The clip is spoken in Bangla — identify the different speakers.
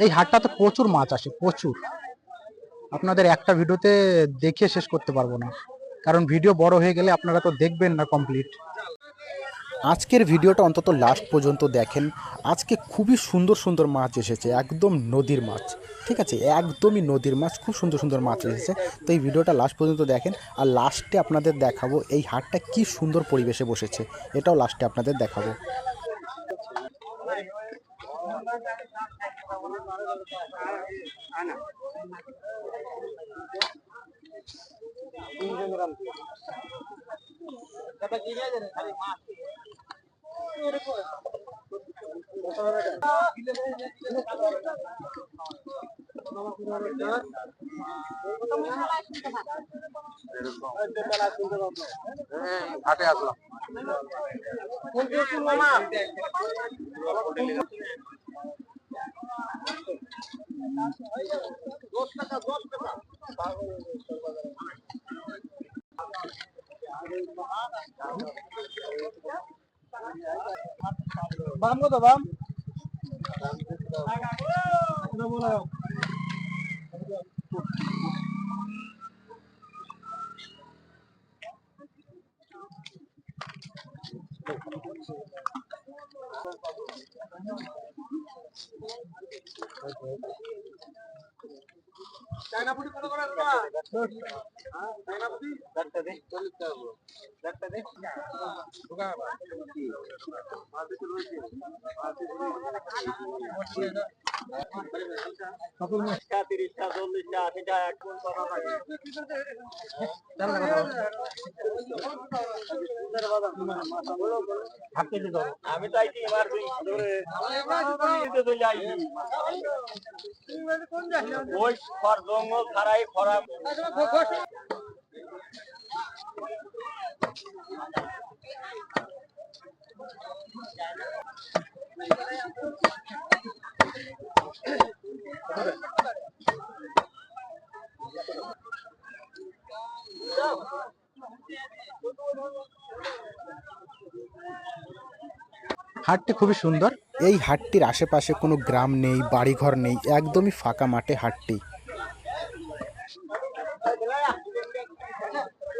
Speaker 1: এই হাটটাতে প্রচুর মাছ আসে, প্রচুর। আপনাদের একটা ভিডিওতে দেখিয়ে শেষ করতে পারবো না, কারণ ভিডিও বড় হয়ে গেলে আপনারা তো দেখবেন না কমপ্লিট। আজকের ভিডিওটা অন্তত লাস্ট পর্যন্ত দেখেন। আজকে খুবই সুন্দর সুন্দর মাছ এসেছে, একদম নদীর মাছ। ঠিক আছে, একদমই নদীর মাছ, খুব সুন্দর সুন্দর মাছ এসেছে। তো এই ভিডিওটা লাস্ট পর্যন্ত দেখেন, আর লাস্টে আপনাদের দেখাবো এই হাটটা কি সুন্দর পরিবেশে বসেছে, এটাও লাস্টে আপনাদের দেখাবো। হাটে আসলাম। বাম কত বাম? চায়নাপুরি কত করে দাদা? হ্যাঁ চায়নাপুরি একটা দে, 40 টাকা বড় একটা দে। ঢোকা মাছ দিতে রয়েছে, মাছ দিতে রয়েছে। কত মাছ? 30 টা 40 টা 80 টা এক কোন করা লাগে। আমি তো আইছি এবার ধরে তো যাই ওই খর জঙ্গল খারাই খরা। হাটটি খুবই সুন্দর। এই হাটটির আশেপাশে কোনো গ্রাম নেই, বাড়িঘর নেই, একদমই ফাঁকা মাঠে হাটটি।